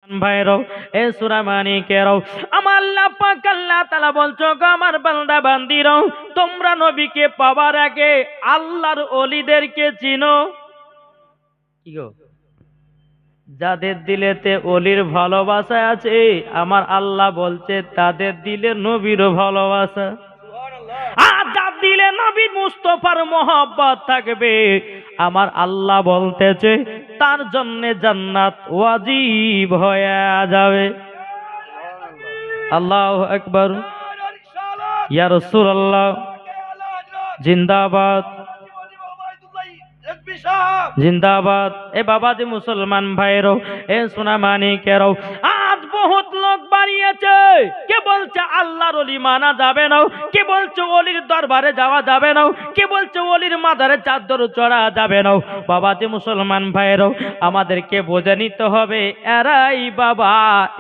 ভাইরাও এ সূরা মানিকেরাও আমার আল্লাহ পাক আল্লাহ তাআলা বলছো গো আমার বান্দা বান্দিরাও তোমরা নবীকে পাওয়ার আগে আল্লাহর ওলিদেরকে চিনো। কি গো, যাদের দিলেতে অলির ভালোবাসা আছে আমার আল্লাহ বলছে তাদের দিলে নবীর ভালোবাসা, আর যার দিলে নবী মুস্তাফার মোহাব্বত থাকবে আমার আল্লাহ বলতেছে তার জন্য জান্নাত ওয়াজিব হয়ে যাবে। আল্লাহু আকবার, ইয়া রাসূলুল্লাহ জিন্দাবাদ জিন্দাবাদ। এ বাবাজি মুসলমান ভাইরো এ সোনা মানিকেরও আজ বহুত লোক বাড়িয়েছে, কে বলছে আল্লাহর ওলি মানা যাবে না, কে বলছে ওলির দরবারে যাওয়া যাবে না, কে বলছে ওলির মাজারে চাদর চড়া যাবে না। বাবাজি মুসলমান ভাইরো আমাদেরকে বোঝে নিতে হবে এরাই বাবা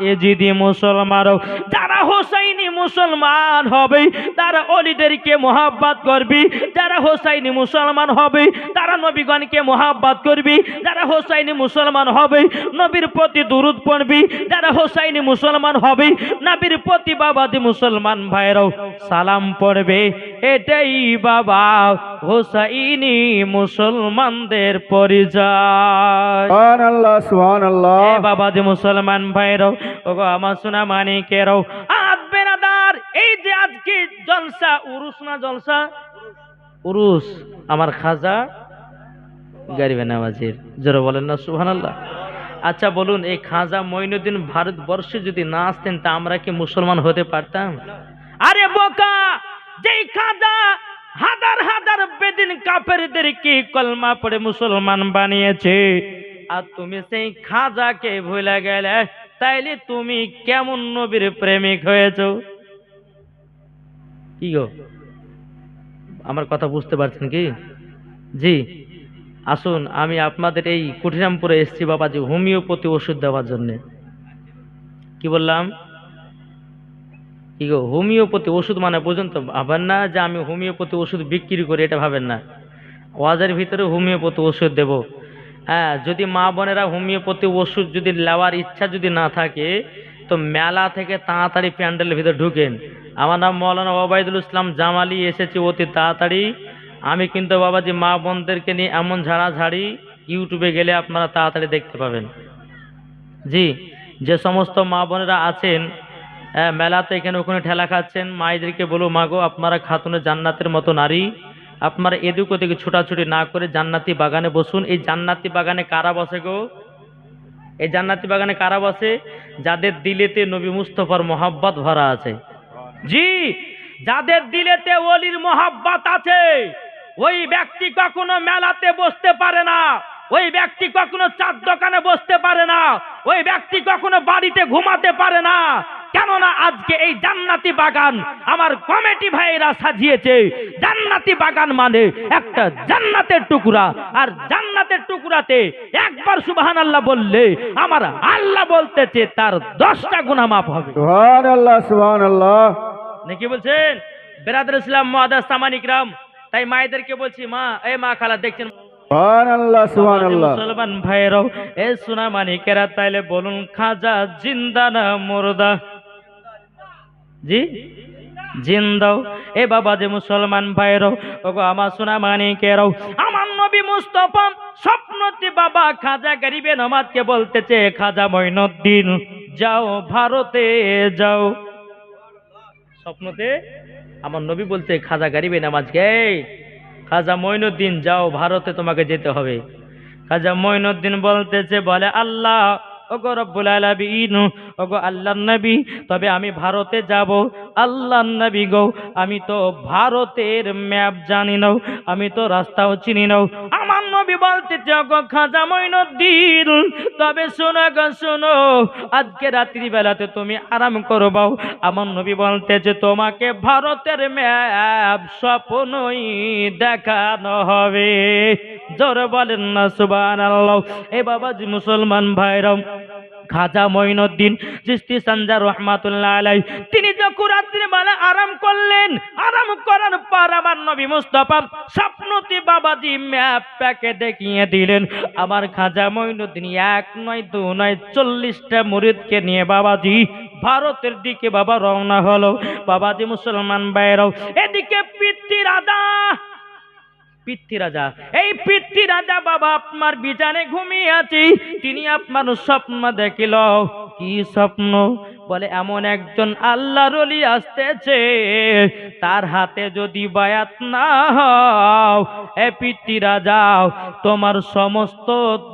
এজিদি মুসলমানও, যারা হোসাইনি মুসলমান হবে তারা ওলিদেরকে মোহাব্বত করবি, যারা হোসাইনি মুসলমান হবে তারা নবীগণকে মোহাব্বত করবি, যারা হোসাইনি মুসলমান হবে নবীর প্রতি দুরূদ পড়বি, যারা হোসাইনি মুসলমান হবে নবীর প্রতি বাবাজি মুসলমান ভাইরাও সালাম পড়বে। এটাই বাবা হোসাইনি মুসলমানদের পরিচয়। সুবহানাল্লাহ সুবহানাল্লাহ। এ বাবাজি মুসলমান ভাইরাও ওগো আমার সোনা মানিকেরাও আজ বেরাদার এই যে আজকে জলসা উরুস না জলসা উরুস আমার খাজা গরিবে নামাজের, জোরে বলেন না সুবহানাল্লাহ। আচ্ছা বলুন এই খাজা মঈনুদ্দিন ভারতবর্ষে যদি না আসতেন তা আমরা কি মুসলমান হতে পারতাম? আরে বোকা, যেই খাজা হাজার হাজার বেদিন কাফেরদেরকে কলমা পড়ে মুসলমান বানিয়েছে আর তুমি সেই খাজাকে ভুলে গেলে, তাইলে তুমি কেমন নবীর প্রেমিক হয়েছো? কি গো, আমার কথা বুঝতে পারছেন কি? জি আসুন, আমি আপনাদের এই কুঠিরামপুরে এসেছি বাবাজি হোমিওপ্যাথি ওষুধ দেওয়ার জন্য। কি বললাম? কি গো, হোমিওপ্যাথি ওষুধ মানে বুঝুন তো, ভাবেন না যে আমি হোমিওপ্যাথি ওষুধ বিক্রি করি, এটা ভাবেন না। ওয়াজের ভিতরে হোমিওপ্যাথি ওষুধ দেব। হ্যাঁ, যদি মা বোনেরা হোমিওপ্যাথি ওষুধ যদি নেওয়ার ইচ্ছা যদি না থাকে তো মেলা থেকে তাড়াতাড়ি প্যান্ডেলের ভিতরে ঢুকেন। আমার নাম মৌলানা ওবায়দুল ইসলাম জামালি, এসেছি অতি তাড়াতাড়ি। আমি কিন্তু বাবাজি মা বোনদেরকে নিয়ে এমন ঝাড়াঝাড়ি ইউটিউবে গেলে আপনারা তাড়াতাড়ি দেখতে পাবেন। জি, যে সমস্ত মা বোনেরা আছেন মেলাতে এখানে ওখানে ঠেলা খাচ্ছেন, মায়েদেরকে বলো মাগো আপনারা খাতুনে জান্নাতের মতো নারী, আপনারা এদিক ওদিকে ছোটাছুটি না করে জান্নাতি বাগানে বসুন। এই জান্নাতি বাগানে কারা বসে গো? এই জান্নাতি বাগানে কারা বসে? যাদের দিলেতে নবী মুস্তাফার মোহাব্বত ভরা আছে। জি, যাদের দিলেতে ওলির মোহাব্বত আছে ওই ব্যক্তি কখনো মেলাতে বসতে পারে না, ওই ব্যক্তি কখনো চার দোকানে বসতে পারে না, ওই ব্যক্তি কখনো বাড়িতে ঘুমাতে পারে না। কেননা আজকে এই জান্নাতি বাগান আমার কমিটি ভাইরা সাজিয়েছে। জান্নাতি বাগান মানে একটা জান্নাতের টুকরা, আর জান্নাতের টুকরাতে একবার সুবহানাল্লাহ বললে আমার আল্লাহ বলতেছে তার 10টা গুনাহ মাফ হবে। সুবহানাল্লাহ সুবহানাল্লাহ। নাকি বলছেন বেরাদর ইসলাম মুআদ্দাস সামানি ইকরাম? তাই মায়েদেরকে বলছি মা, এই মা খালা দেখছেন সুবহানাল্লাহ সুবহানাল্লাহ। মুসলমান ভাইরাও এ সোনা মানিকেরা তাইলে বলুন খাজা জিন্দা না মুর্দা? জি জিন্দাও। এ বাবা যে মুসলমান ভাইরাও ওগো আমার সোনা মানিকেরাও আমার নবী মুস্তাফা স্বপ্নতে বাবা খাজা গরিবে নামাজকে বলতেছে খাজা মঈনুদ্দিন যাও ভারতে যাও। স্বপ্নতে আমার নবী বলতে খাজা গরিবে নামাজকে খাজা মঈনুদ্দিন যাও ভারতে তোমাকে যেতে হবে। খাজা মঈনুদ্দিন বলতেছে বলে আল্লাহ ওগো রব্বুল আলামিন ওগো আল্লাহর নবী, তবে আমি ভারতে যাব। আল্লাহর নবী গো আমি তো ভারতের ম্যাপ জানি না, আমি তো রাস্তাও চিনি না। আমার নবী বলতেছে ওগো খাজা মঈনুদ্দিন তবে শোনো গো শোনো, আজকে রাত্রি বেলাতে তুমি আরাম করবাও। আমার নবী বলতেছে তোমাকে ভারতের ম্যাপ স্বপ্নই দেখানো হবে। জোরে বলেন না সুবহানাল্লাহ। এ বাবাজি মুসলমান ভাইরা খাজা মঈনুদ্দিন চিশতি সানজার রহমাতুল্লাহ আলাইহি তিনি যখন রাত্রি বেলা আরাম করলেন। আরাম করার পর আমার নবী মুস্তাফা স্বপ্নতে বাবাজি ম্যাপ প্যাকে দেখিয়ে দিলেন আমার খাজা মঈনুদ্দিন এক নয় দু নয় 40টা মুরিদকে নিয়ে বাবাজি ভারতের দিকে বাবা রওনা হলো। বাবাজি মুসলমান ভাইরাও, এদিকে পিতৃরাজা এই পিতৃরাজা বাবা আপনার বিছানে ঘুমিয়ে আছে। তিনি আপনার স্বপ্ন দেখিল। কি স্বপ্ন? বলে এমন একজন আল্লাহর ওলি আসতেছে, তার হাতে যদি বায়াত না হও এ পিতৃরাজা, তোমার সমস্ত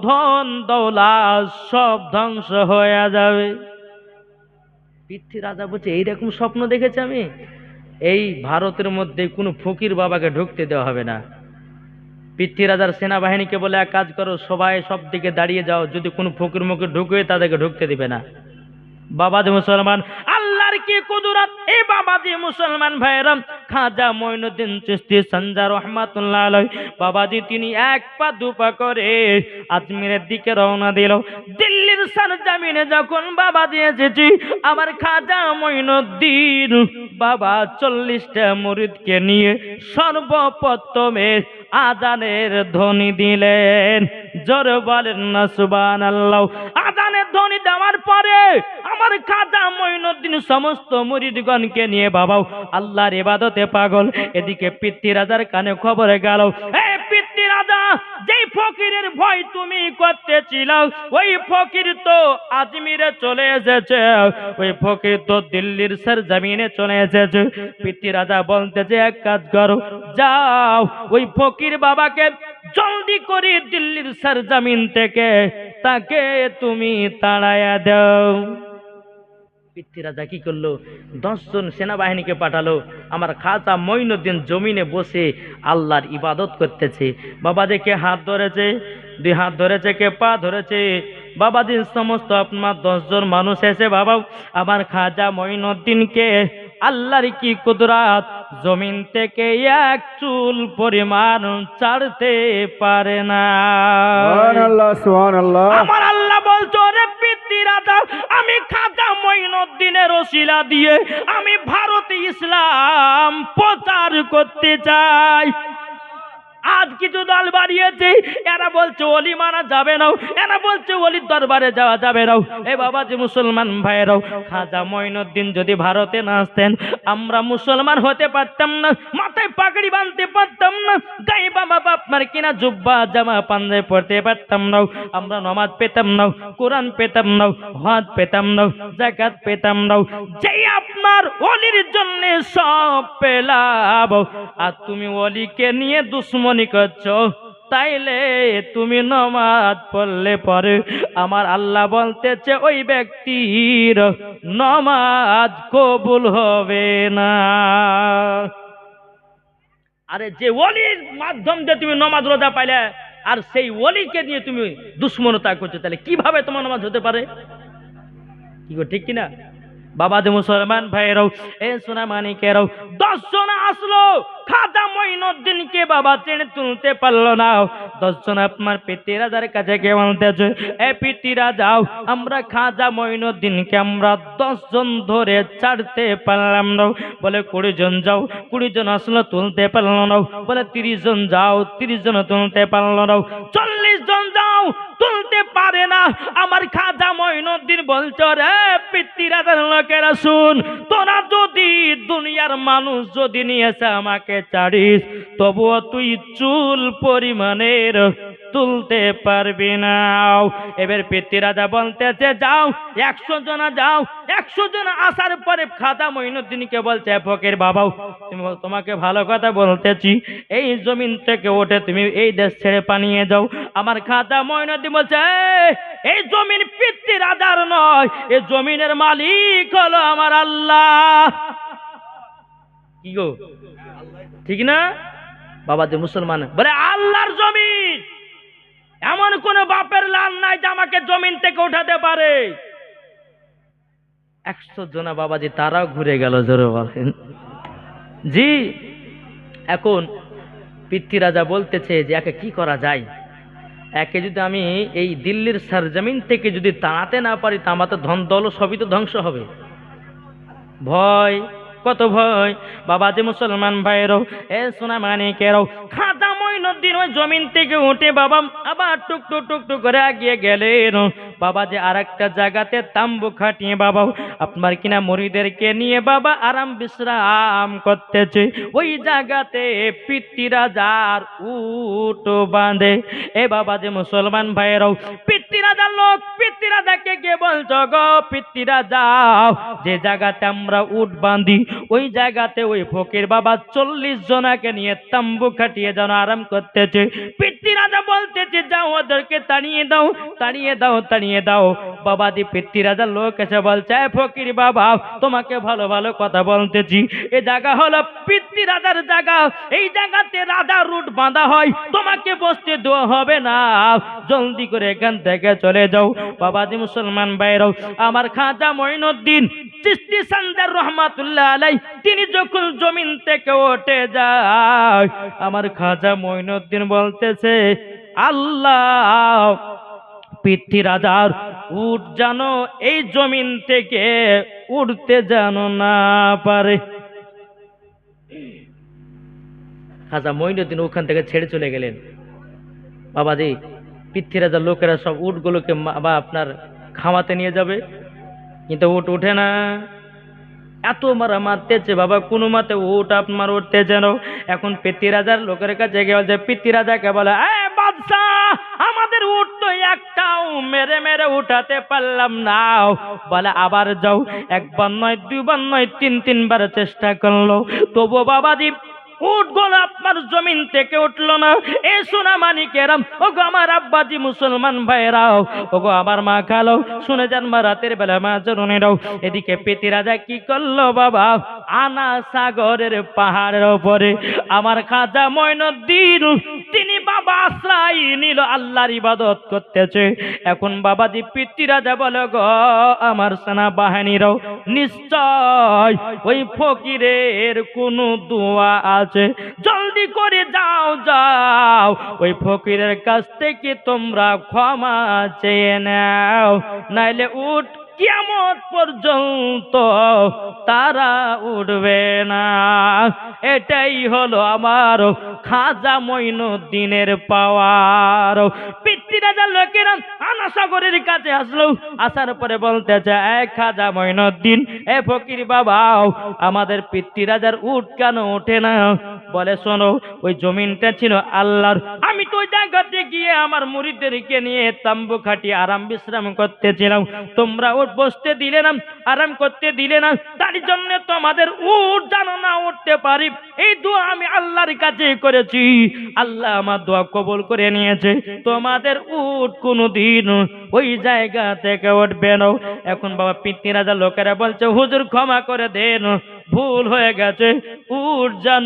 ধন দৌলত সব ধ্বংস হয়ে যাবে। পিতৃরাজা বলছে এইরকম স্বপ্ন দেখেছি আমি, এই ভারতের মধ্যে কোনো ফকির বাবাকে ঢুকতে দেওয়া হবে না। পিতৃরাজার সেনাবাহিনীকে বলে এক কাজ করো, সবাই সব দিকে দাঁড়িয়ে যাও, যদি কোনো ফকির মুখে ঢুকে তাদেরকে ঢুকতে দিবে না। বাবাজি মুসলমান, আল্লাহর কি কুদরত! এই বাবাজি মুসলমান ভাইরা, খাজা মঈনুদ্দিন চিশতি সঞ্জা রহমাতুল্লাহ আলাইহি বাবাজি তিনি এক পা দুপা করে আজমিরের দিকে রওনা দিল। দিল্লির সরজমিনে যখন বাবাজি এসেছি, আমার খাজা মঈনুদ্দিন বাবা 40টা মুরিদকে নিয়ে সর্বপ্রথমে আজানের ধ্বনি দিলেন। জোরে বলেন না সুবহানাল্লাহ। আজানের ধ্বনি দেওয়ার পরে আমার খাজা মঈনুদ্দিন সমস্ত মুরিদগণকে নিয়ে বাবাও আল্লাহর ইবাদতে পাগল। এদিকে পিতৃরাজার কানে খবর গেল, এ পিতৃরাজা, যেই ফকিরের ভয় তুমি করতেছিল ওই ফকির তো আজমিরে চলে এসেছে, ওই ফকির তো দিল্লির সরজমিনে চলে এসেছে। পিতৃরাজা বলতেছে এক কাজ করো, যাও ওই ফকির বাবাকে জলদি করে দিল্লির সরজমিন থেকে তাকে তুমি তাড়াইয়া দাও। পিতৃরাজা কি করলো? 10 জন সেনাবাহিনীকে পাঠালো। আমার খাজা মঈনুদ্দিন জমিনে বসে আল্লাহর ইবাদত করতেছে। বাবাজি কে হাত ধরেছে, 2 হাত ধরেছে, কে পা ধরেছে। বাবাজি সমস্ত আপনার 10 জন মানুষ এসে বাবা আমার খাজা মঈনুদ্দিনকে আল্লাহর কি কুদরত, জমিন থেকে এক চুল পরিমাণ ছাড়তে পারে না। সুবহানাল্লাহ, সুবহানাল্লাহ। আমার আল্লাহ বলছো, রে পিতৃরাজা, আমি খাজা মঈনুদ্দিনের ওসিলা দিয়ে আমি ভারতে ইসলাম প্রচার করতে চাই। আজ কিছু দল বাড়িয়েছে, এরা বলছে ওলি মানা যাবে না, এরা বলছে ওলির দরবারে যাওয়া যাবে না। এ বাবাজি মুসলমান ভাইরাও, খাজা মঈনুদ্দিন যদি ভারতে না আসতেন আমরা মুসলমান হতে পারতাম না, মাথায় পাগড়ি বাঁধতে পারতাম না, গায়ে বাবা আপনার কিনা জুব্বা জামা পাঞ্জাবি পরতে পারতাম না, আমরা নামাজ পেতাম না, কোরআন পেতাম না, হজ পেতাম না, যাকাত পেতাম না। যেই আপনার ওলির জন্য সব পেলাম, আর তুমি ওলিকে নিয়ে দুশ্মন করছো, তাইলে তুমি নামাজ পড়লে পরে আমার আল্লাহ বলতেছে ওই ব্যক্তির নামাজ কবুল হবে না। আরে যে ওলির মাধ্যম দিয়ে তুমি নামাজ রোজা পাইলে, আর সেই ওলিকে নিয়ে তুমি দুশ্মনতা করছো, তাহলে কিভাবে তোমার নামাজ হতে পারে? কি গো, ঠিক কিনা? বাবাজি মুসলমান ভাইরাও, এ সোনা মানিকেরাও, 10 জন আসলো, খাজা মঈনুদ্দিনকে বাবা টেনে তুলতে পারলো না। 10 জন আপনার পিতৃরাজার কাছে গিয়ে বলতেছে, এ পিতৃরাজাও, আমরা খাজা মঈনুদ্দিনকে আমরা 10 জন ধরে ছাড়তে পারলাম না। বলে 20 জন যাও, 20 জন আসলো, তুলতে পারলো না। বলে 30 জন যাও, 30 জন তুলতে পারলো না। 40 জন যাও, তুলতে পারে না। আমার খাজা মঈনুদ্দিন বলছো, রে পিতৃরাজার লোকেরা শুন, তোরা যদি দুনিয়ার মানুষ যদি নিয়েছে আমাকে ছাড়িস, তবুও তুই চুল পরিমাণের তুলতে পারবি না। এবার পিতৃরাজা বলতেছে, যাও 100 জন যাও। 100 জন আসার পরে খাজা মঈনুদ্দিনকে বলছে, ফকির বাবাও, তোমাকে ভালো কথা বলতেছি, এই জমিন থেকে ওঠে তুমি এই দেশ ছেড়ে পালিয়ে যাও। আমার খাজা মঈনুদ্দিন বলছে, এই জমিন পিতৃরাজার নয়, এই জমিনের মালিক হলো আমার আল্লাহ। কি গো, ঠিক না? বাবাজি মুসলমান বলে আল্লাহর জমিন, এমন কোন বাপের লাল নাই যে আমাকে জমিন থেকে উঠাতে পারে। 100 জন বাবাজি তারাও ঘুরে গেল। জোরে বলেন জি। এখন পিতৃরাজা বলতেছে যে একে কি করা যায়, একে যদি আমি এই দিল্লির সরজমিন থেকে যদি তাড়াতে না পারি, তা আমার তো ধন দৌলত সবই তো ধ্বংস হবে। ভয়, কত ভয় বাবাজি মুসলমান ভাইরও, এ সোনা মানিকেরও। খাজা মঈনুদ্দিন ওই জমিন থেকে উঠে বাবা আবার টুকটুক টুকটুক করে এগিয়ে গেলেন। বাবাজি আর একটা জায়গাতে তাম্বু খাটিয়ে বাবা আপনার কিনা মুরিদেরকে নিয়ে বাবা আরাম বিশ্রাম করতেছে। ওই জায়গাতে পিতৃরাজার উট বাঁধে। এ বাবাজি মুসলমান ভাইয়েরাও, পিতৃরাজার লোক পিতৃরাজাকে গিয়ে বলছো গো পিতৃরাজা, যে জায়গাতে আমরা উট বাঁধি ওই জায়গাতে ওই ফকির বাবা 40 জনাকে নিয়ে তাম্বু খাটিয়ে যেন আরাম করতেছে। পিতৃরাজা বলতেছে যাও ওদেরকে তাড়িয়ে দাও, তাড়িয়ে দাও, তাড়িয়ে দাও। বাবাজি পিতৃরাজার লোক এসে বলছে এ ফকির বাবা, তোমাকে ভালো ভালো কথা বলতেছি, এ জায়গা হলো পিতৃরাজার জায়গা, এই জায়গাতে রাজার উট বাঁধা হয়, তোমাকে বসতে দেওয়া হবে না, জলদি করে এখান থেকে চলে যাও। বাবাজি মুসলমান ভাইরাও, আমার খাজা মঈনুদ্দিন চিশতি সানজার রহমাতুল্লাহ আলাই তিনি যখন জমিন থেকে উঠে যায়, আমার খাজা মঈনুদ্দিন বলতেছে আল্লাহ, পৃথ্বীরাজার উট জানো এই জমিন থেকে উঠতে জানো না পারে। খাজা মঈনুদ্দিন ওখান থেকে ছেড়ে চলে গেলেন। বাবাজি পৃথ্বীরাজার লোকেরা সব উটগুলোকে বা আপনার খামাতে নিয়ে যাবে, কিন্তু উট উঠে না। এত মারা মারতেছে বাবা, কোনো মতে উট আপনার উঠতে যেন। এখন পৃথ্বীরাজার লোকের কাছে গিয়ে বলছে, পৃথ্বীরাজাকে বলে এ বাদশাহ, আমাদের উট তো একটাও মেরে মেরে উঠাতে পারলাম না। বলে আবার যাও, একবার নয় দুবার নয় তিনবার চেষ্টা করলো, তবু বাবাজি উটগুলো আপনার জমিন থেকে উঠলো না। এ সোনা মানিকেরাম, ওগো আমার আব্বাজি মুসলমান ভাইরাও, ওগো আমার মা খালো, শুনে যান মা রাতের বেলা মা জরুনিরাও। এদিকে পৃথ্বীরাজা কি করলো বাবা, আনা সাগরের পাহাড়ের উপরে আমার খাজা মঈনুদ্দিন তিনি বাবা আশ্রয় নিল, আল্লাহর ইবাদত করতেছে। এখন বাবাজি পৃথ্বীরাজা বলে গো আমার সেনা বাহিনীরাও, নিশ্চয় ওই ফকিরের কোন দোয়া আছে, জলদি করে যাও যাও ওই ফকিরের কাছ থেকে তোমরা ক্ষমা চেয়ে নাও, নাইলে উঠ কিয়ামত পর্যন্ত তারা উঠবে না। এটাই হলো আমার খাজা মঈনুদ্দিনের পাওয়ার। পৃথ্বীরাজার লোকেরা আনা সাগরের কাছে আসলো, আসার পরে বলতেছে এ খাজা মঈনুদ্দিন, এ ফকির বাবা, আমাদের পৃথ্বীরাজার উট কেন ওঠে না? বলে শোনো, ওই জমিনটা ছিল আল্লাহর, আমি তো ওই জায়গাতে গিয়ে আমার মুরিদদেরকে নিয়ে তাম্বু খাটিয়ে আরাম বিশ্রাম করতেছিলাম, তোমরা উট বসতে দিলে না, আরাম করতে দিলে না, তার জন্য তোমাদের উট জানো না উঠতে পারি। এই দোয়া আমি আল্লাহর কাছে করেছি, আল্লাহ আমার দোয়া কবুল করে নিয়েছে, তোমাদের উট কোনোদিন ওই জায়গা থেকে উঠবে না। এখন বাবা পৃথ্বীরাজার লোকেরা বলছে হুজুর ক্ষমা করে দেন, ভুল হয়ে গেছে, উট যেন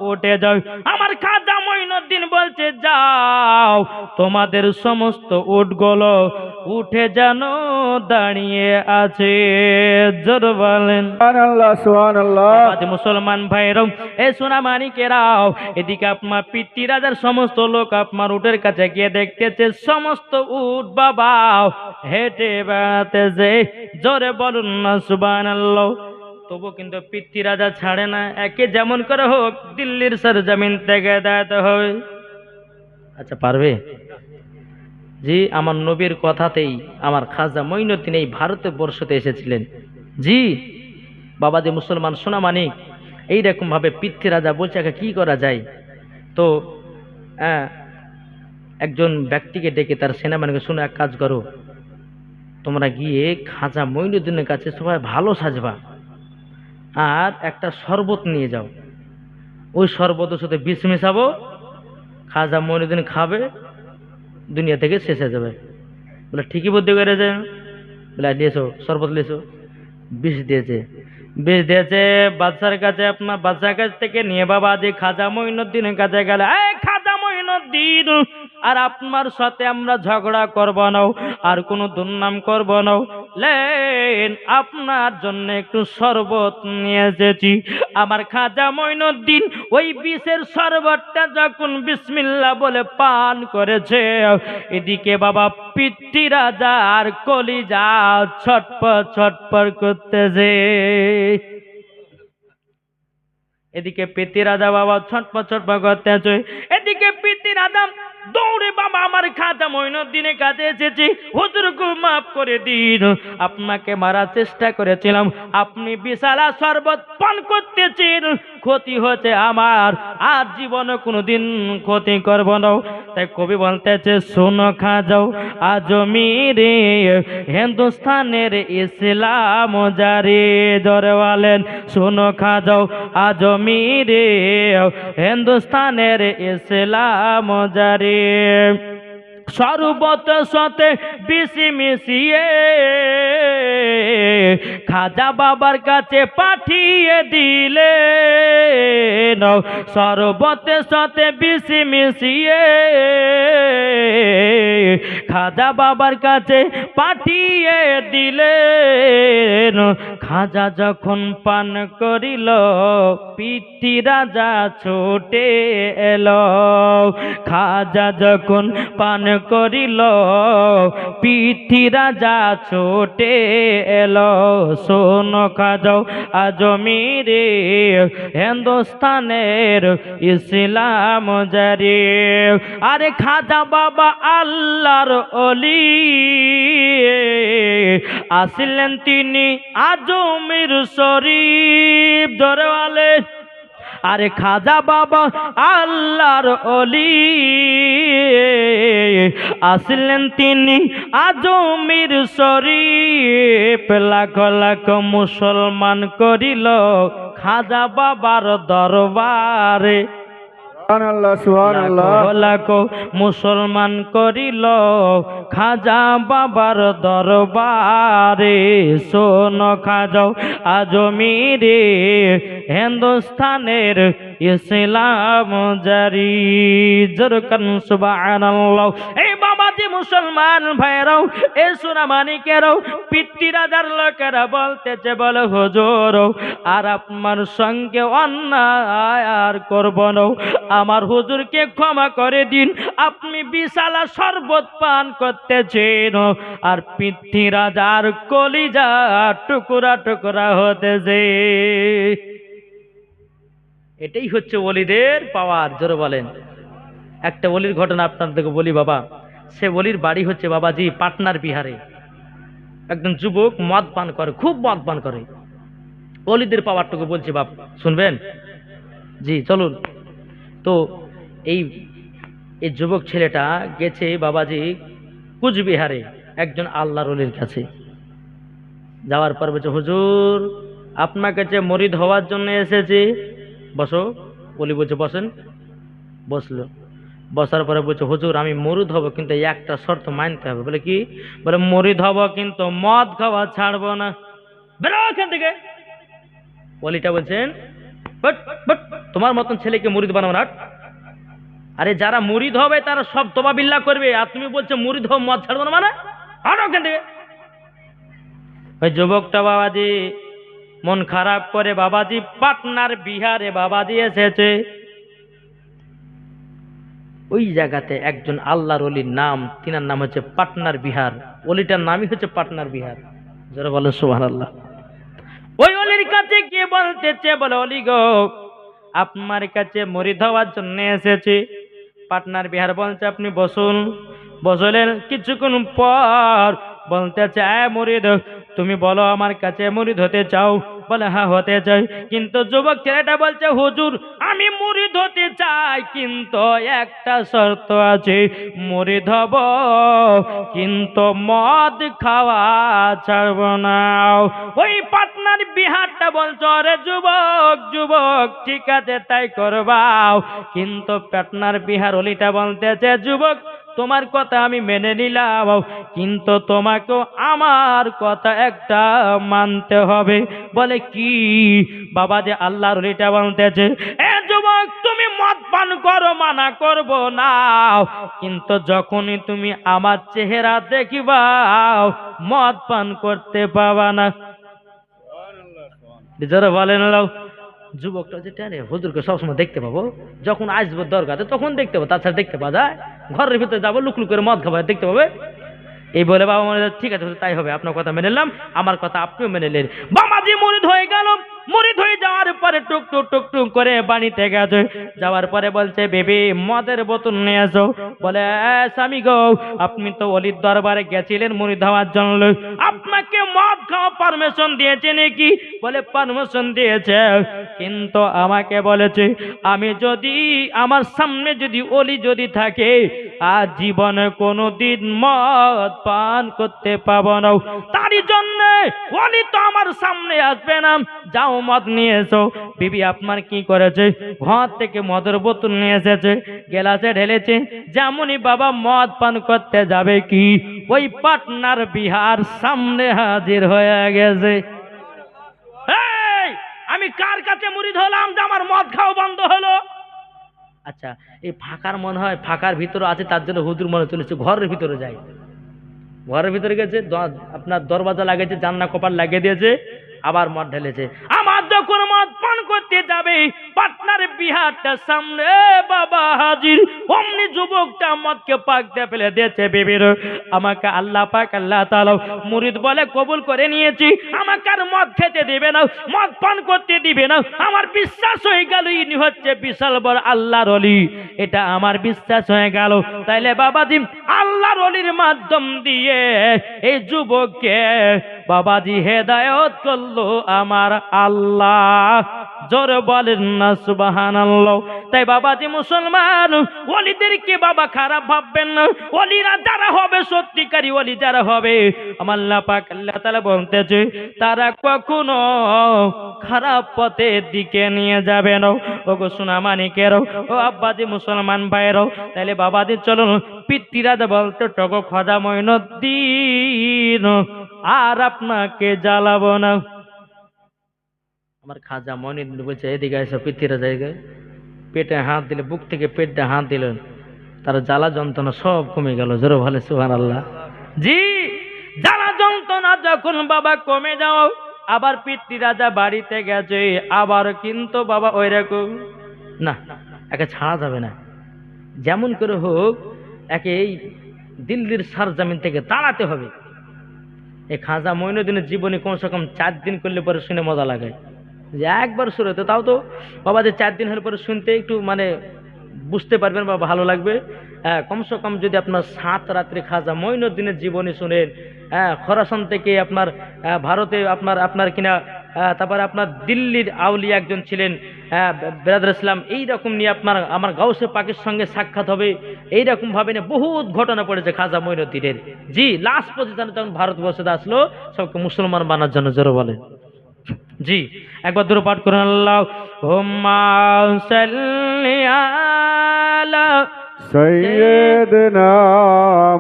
উঠে যাও। আমার খাজা মঈনুদ্দিন বলছে যাও, তোমাদের সমস্ত উটগুলো উঠে যেন দাঁড়িয়ে আছে। জোর বলেন সুবহানাল্লাহ, সুবহানাল্লাহ। আজ মুসলমান ভাইরাও, এ সোনা মানিকেরাও, এদিকে আপনার পৃথ্বীরাজার সমস্ত লোক আপনার উটের কাছে গিয়ে দেখতেছে সমস্ত উট বাবা হেঁটে বেড়াতেছে। জোরে বলুন না সুবহানাল্লাহ। তবু কিন্তু পৃথ্বীরাজা ছাড়ে না, একে যেমন করে হোক দিল্লির সরজমিন থেকে দেখাতে হবে। আচ্ছা পারবে? জি, আমার নবীর কথাতেই আমার খাজা মঈনুদ্দিন এই ভারতবর্ষতে এসেছিলেন। জি বাবাজি মুসলমান সোনা মানিক, এইরকম ভাবে পৃথ্বীরাজা বলছে কি করা যায়। তো একজন ব্যক্তিকে ডেকে তার সেনাবাহিনীকে, শুনে এক কাজ করো, তোমরা গিয়ে খাজা মঈনুদ্দিনের কাছে সবাই ভালো সাজবা, আর একটা শরবত নিয়ে যাও, ওই শরবতের সাথে বিষ মেশাবো, খাজা মঈনুদ্দিন খাবে, দুনিয়া থেকে শেষ হয়ে যাবে। বলে ঠিকই বুদ্ধি করে যায়। বলে লিয়েছো শরবত, লিয়েছো, বিষ দিয়েছে, বিষ দিয়েছে বাদশার কাছে। আপনার বাদশার কাছ থেকে নিয়ে বাবা যে খাজা মঈনুদ্দিনের কাছে গেলে, এই খাজা মঈনুদ্দিন, আর আপনার সাথে আমরা ঝগড়া করব না, আর কোনো দুর্নাম করব না, বললেন আপনার জন্য একটু শরবত নিয়ে এসেছি। আমার খাজা মঈনুদ্দিন ওই বিষের শরবতটা যখন বিসমিল্লাহ বলে পান করেছে, এদিকে বাবা পিতৃ রাজার কলিজা ছটপট ছটপট করতেছে। এদিকে পিতৃ রাজা বাবা ছটপট ছটপট করতেছে, এদিকে পিতৃ রাজা দৌড়ে বাবা আমার খাজা মঈনুদ্দিনের কাছে এসেছি। হুজুরকে মাফ করে দিন, আপনাকে মারার চেষ্টা করেছিলাম, আপনি বিশালা শরবত পান করতেছেন, ক্ষতি হচ্ছে আমার, আর জীবনে কোনোদিন ক্ষতি করব না। তাই কবি বলতেছে শোনো খাজাও আজমিরে হিন্দুস্তানের ইসলাম জারি, জোরে বলেন শোনো খাজাও আজমিরে হিন্দুস্তানের ইসলাম জারি। শরবত সতে বিষ মিশিয়ে খাজা বাবার কাছে পাঠিয়ে দিলে, শরবতে সতে বিষ মিশিয়ে খাজা বাবার কাছে পাঠিয়ে দিলেন। খাজা যখন পান করিল পিতৃ রাজা ছুটে এলো, খাজা যখন পান করিল পিতৃ রাজা ছুটে এলো। শোনো খাজাও আজমিরে হিন্দুস্তানের ইসলাম জারি। আরে খাজা বাবা আল্লাহর ওলি, আসলেন তিনি আজমির শরীফ, জোরে বলে। আরে খাজা বাবা আল্লাহর ওলি, আসলেন তিনি আজমির শরীফ। লাখ লাখ মুসলমান করিল খাজা বাবার দরবারে, সুবহানাল্লাহ, সুবহানাল্লাহ। লাখ মুসলমান করিল খাজা বাবার দরবারে। শোনো খাজাও আজমিরে হিন্দুস্তানের ইসলাম জারি, জোরকান সুবহানাল্লাহ। এই বাবাজি মুসলমান ভাইরাও, এ সোনামানিকেরাও, পিতৃ রাজার লোকেরা বলতেছে, বলে হুজুর আর আপনার সঙ্গে অন্যায় আর করব না, আমার হুজুরকে ক্ষমা করে দিন, আপনি বিশালা শরবত পান করতেছেন আর পিতৃ রাজার কলিজা টুকরা টুকরা হতেছে। এটাই হচ্ছে ওলিদের পাওয়ার, জোরে বলেন। একটা ওলির ঘটনা আপনাদেরকে বলি বাবা। সে ওলির বাড়ি হচ্ছে বাবাজি পাটনার বিহারে। একজন যুবক মদ পান করে, খুব মদ পান করে। ওলিদের পাওয়ারটুকু বলছি বাপ, শুনবেন? জি চলুন। তো এই যুবক ছেলেটা গেছে বাবাজি কুচবিহারে একজন আল্লাহর ওলির কাছে। যাওয়ার পর বলছে, হুজুর আপনার কাছে মরিদ হওয়ার জন্য এসেছি, বসো। ওলি বলছে বসেন। বসলো। বসার পরে বলছে, হুজুর আমি মরিদ হব, কিন্তু একটা শর্ত মানতে হবে। বলে কি? বলে মরিদ হব কিন্তু মদ খাওয়া ছাড়বো না। বেরো এখান থেকে। ওলিটা বলছেন, বাট বাট তোমার মতন ছেলেকে মুরিদ বানাবো না। আরে যারা মুরিদ হবে তারা সব তোবা বিল্লাহ করবে, আর তুমি বলছো মুরিদ হব মদ ছাড়বো না, মানে হাঁটো ওখান থেকে। ওই যুবকটা বাবাজি মন খারাপ করে বাবাজি পাটনার বিহারে বাবাজি এসেছে। ওই জায়গাতে একজন আল্লাহর ওলির নাম, তিনার নাম হচ্ছে পাটনার বিহার। ওলিটার নামই হচ্ছে পাটনার বিহার, যারা বলে সুবহানাল্লাহ। ওই ওলির কাছে গিয়ে বলতেছে, বলে ওলি গো আপনার কাছে মুরিদ হওয়ার জন্য এসেছি। পাটনার বিহার বলছে আপনি বসুন। বসলেন। কিছুক্ষণ পর বলতেছে, মুরিদ তুমি বলো আমার কাছে মুরিদ হতে চাও? বলে হ্যাঁ হতে চাই। কিন্তু যুবক ছেলেটা বলছে, হুজুর আমি মুরিদ হতে চাই, কিন্তু একটা শর্ত আছে, মুরিদ হব কিন্তু মদ খাওয়া ছাড়ব না। ওই পাটনার বিহারটা বলছো, রে যুবক যুবক ঠিক আছে তাই করবাও। কিন্তু পাটনার বিহার ওলিটা বলতেছে, যুবক তোমার কথা আমি মেনে নিলাম, কিন্তু তোমাকেও আমার কথা একটা মানতে হবে। বলে কি? বাবা যে আল্লাহর ওলিটা বলতেছে, এ যুবক তুমি মদ পান করো, মানা করব না, কিন্তু যখনই তুমি আমার চেহারা দেখিবা মদ পান করতে পাবা না। যারা বলেন যুবকটা যেটা রে হুজুরকে সবসময় দেখতে পাবো, যখন আসবো দরগাতে তখন দেখতে পাবো, তাছাড়া দেখতে পাওয়া যায়? ঘরের ভিতরে যাবো লুক লুক করে মদ খাবো, দেখতে পাবে? এই বলে বাবা মনে ঠিক আছে তাই হবে, আপনার কথা মেনে নিলাম, আমার কথা আপনিও মেনে নিলেন। বাবাজি মুরিদ হয়ে গেল। মুরিদ হয়ে যাওয়ার পরে টুক টুক টুক টুক করে বাড়িতে গেছে। যাওয়ার পরে বলছে বেবি মদের বোতল নিয়ে আসো। বলে স্বামী গো, আপনি তো অলির দরবারে গেছিলেন মুরিদ হওয়ার জন্য, আপনাকে মদ খাওয়া পারমিশন দিয়েছে নাকি? বলে পারমিশন দিয়েছে, কিন্তু আমাকে বলেছে আমি যদি আমার সামনে যদি অলি যদি থাকে আর জীবনে কোনোদিন মদ পান করতে পাবো না, তারই জন্য অলি তো আমার সামনে আসবে না, যাও মদ নিয়ে এসো। বিবি আপনার কি করেছে? ঘর থেকে মদের বোতল নিয়ে এসেছে, গ্লাসে ঢেলেছে, যেমনই বাবা মদ পান করতে যাবে কি ওই পাটনার বিহার সামনে হাজির হয়ে গেছে। আমি কার কাছে মুরিদ হলাম যে আমার মদ খাওয়া বন্ধ হলো? আচ্ছা, এই ফাঁকার মনে হয় ফাঁকার ভিতরে আছে, তার জন্য হুজুর মনে চলেছে ঘরের ভিতরে যায়। ঘরের ভিতরে গেছে, আপনার দরওয়াজা লাগিয়েছে, জানলা কপার লাগিয়ে দিয়েছে, আবার মদ ঢেলেছে। আমার যখন মদ পান করতে যাবে পাটনার বিহারটা সামনে বাবা হাজির, অমনি যুবকটা মদকে পাক দিয়ে ফেলে দিয়েছে। বিবির আমাকে আল্লাহ পাক আল্লাহ তাআলা মুরিদ বলে কবুল করে নিয়েছি, আমাকে আর মদ খেতে দিবে না, মদ পান করতে দিবে না। আমার বিশ্বাস হয়ে গেল ইনি হচ্ছে বিশাল বড় আল্লাহর ওলি, এটা আমার বিশ্বাস হয়ে গেল। তাইলে বাবাজি আল্লাহর ওলির মাধ্যম দিয়ে এই যুবককে বাবাজি হেদায়েত করলো আমার আল্লাহ। জোরে বলেন না সুবহানাল্লাহ। তাই বাবাজি মুসলমান, ওলিদেরকে বাবা খারাপ ভাববেন না। ওলিরা যারা হবে সত্যিকারী ওলি যারা হবে, আমার আল্লাহ পাক আল্লাহ তাআলা বলতেছে তারা কখনো খারাপ পথের দিকে নিয়ে যাবে না। ওগো সোনা মানিকেরও, ও আব্বাজি মুসলমান ভাইয়েরও, তাইলে বাবাজি চলুন পিতৃরাজ বলতে টগো খাজা মঈনুদ্দিন আর আপনাকে জ্বালাবো না। আমার খাজা মঈনুদ্দিন বলছে এদিকে এসো পিতৃরাজ, জায়গায় পেটে হাত দিলে, বুক থেকে পেটে হাত দিলেন, তার জ্বালা যন্ত্রণা সব কমে গেল। জোরে ভালো সুবহানাল্লাহ। জি, জ্বালা যন্ত্রণা যখন বাবা কমে যাও, আবার পিতৃরাজা বাড়িতে গেছে, আবার কিন্তু বাবা ওই রকম না, একে ছাড়া যাবে না, যেমন করে হোক একে এই দিল্লির সারজামিন থেকে তাড়াতে হবে। এই খাজা মঈনুদ্দিনের জীবনে কমসে কম 4 দিন করলে পরে শুনে মজা লাগে, যে একবার শুনে তো তাও তো বাবা যে 4 দিন হলে পরে শুনতে একটু মানে বুঝতে পারবেন বা ভালো লাগবে। কমসে কম যদি আপনার 7 রাত্রি খাজা মঈনুদ্দিনের জীবনী শুনেন, খোরাসান থেকে আপনার ভারতে আপনার কিনা তারপরে আপনার দিল্লির আউলিয়া একজন ছিলেন বেরাদুল ইসলাম, এইরকম নিয়ে আমার গাউসে পাকের সঙ্গে সাক্ষাৎ হবে, এইরকম ভাবে না বহুত ঘটনা পড়েছে খাজা মঈনুদ্দিনের। জি, লাস্ট পর্যন্ত যখন ভারতবর্ষে আসলো সবকে মুসলমান বানার জন্য। জোরে বলেন জি, একবার দূর পাঠ করুন আল্লাহুম্মা সাল্লি আলা سيدنا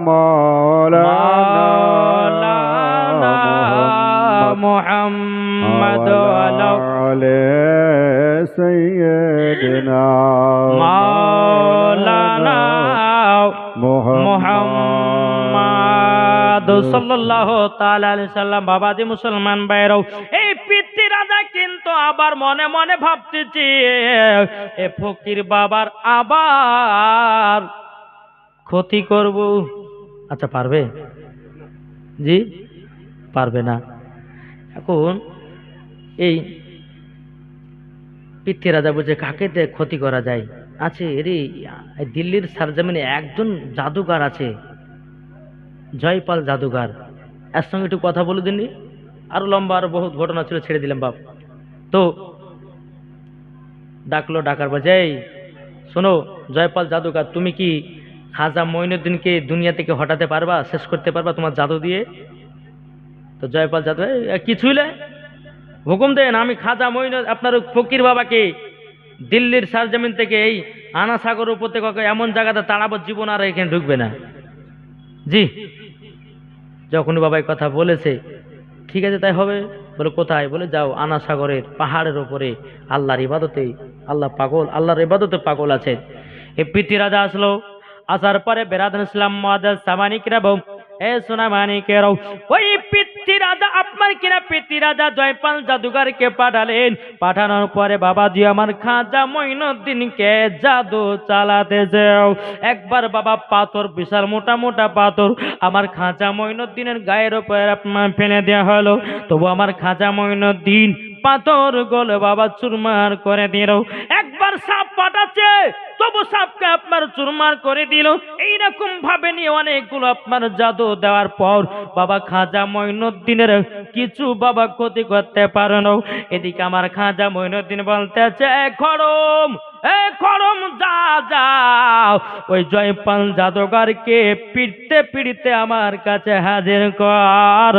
مولانا محمد وعلى سيدنا مولانا মুহাম্মদ সাল্লাল্লাহু তাআলা আলাইহি সাল্লাম। বাবাজি মুসলমান ভাইরাও, এই পিতৃরাজা কিন্তু আবার মনে মনে ভাবতেছে এ ফকির বাবার আবার ক্ষতি করব। আচ্ছা পারবে? জি পারবে না। এখন এই পিতৃরাজা বলছে কাকে ক্ষতি করা যায়? আছে এরে দিল্লির সারজামিনে একজন জাদুকার আছে, জয়পাল জাদুঘর, এর সঙ্গে একটু কথা বলে দিননি। আরো লম্বা আরো বহুত ঘটনা ছিল, ছেড়ে দিলাম বাপ। তো ডাকলো, ডাকার বাজে এই শোনো জয়পাল জাদুঘর, তুমি কি খাজা মঈনুদ্দিনকে দুনিয়া থেকে হটাতে পারবা, শেষ করতে পারবা তোমার জাদু দিয়ে? তো জয়পাল জাদু কিছুইলে হুকুম দেন, আমি খাজা মঈনুদ্দিন আপনার ফকির বাবাকে দিল্লির সারজামিন থেকে এই আনা সাগর উপত্যকা এমন জায়গাতে তাড়াবো, জীবন আর এখানে ঢুকবে না। জি, যখন বাবা কথা বলেছে ঠিক আছে তাই হবে, বলে কোথায়? বলে যাও আনা সাগরের পাহাড়ের ওপরে আল্লাহর ইবাদতে, আল্লাহর ইবাদতে পাগল আছে। এই পিতি রাজা আসলো, আসার পরে বেরাদান ইসলাম মুআজ্জাজ সামানিকরা বউ, এ সোনা মানিকেরাও, ওই পিতৃ রাজা আপনার কিনা পিতৃ রাজা জয়পাল জাদুঘরকে পাঠালেন। পাঠানোর পরে বাবাজি আমার খাজা মঈনুদ্দিনকে জাদু চালাতে যাও। একবার বাবা পাথর, বিশাল মোটা মোটা পাথর আমার খাজা মঈনুদ্দিনের গায়ের উপরে আপনার ফেলে দেওয়া হলো। তবু আমার খাজা মঈনুদ্দিন পাথর গোল বাবা চুরমার করে দিল। একবার সাপ পাঠাচ্ছে, তবু সাপকে আপনার চুরমার করে দিল। এইরকম ভাবে নিয়ে অনেকগুলো আপনার জাদু দেওয়ার পর বাবা খাজা মঈনুদ্দিনের কিছু বাবা ক্ষতি করতে পারে না। এদিকে আমার খাজা মঈনুদ্দিন বলতেছে, এ খড়ম যা যাও, ওই জয়পাল জাদুঘরকে পিড়তে পিড়তে আমার কাছে হাজির কর।